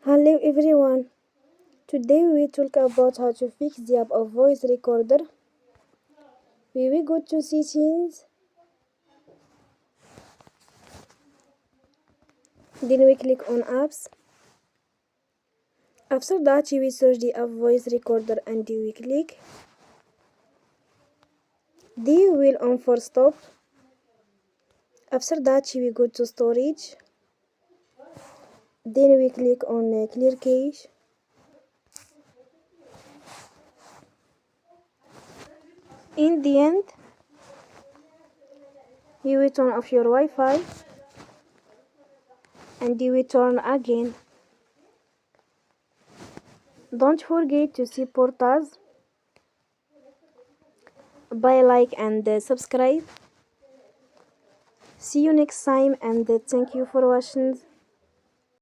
Hello everyone. Today we talk about how to fix the app of voice recorder. We will go to settings. Then we click on apps. After that we search the app voice recorder and we click. We will on for stop. After that we go to storage. Then we click on clear cache. In the end, you will turn off your Wi-Fi and you will turn again. Don't forget to support us by like and subscribe. See you next time and thank you for watching.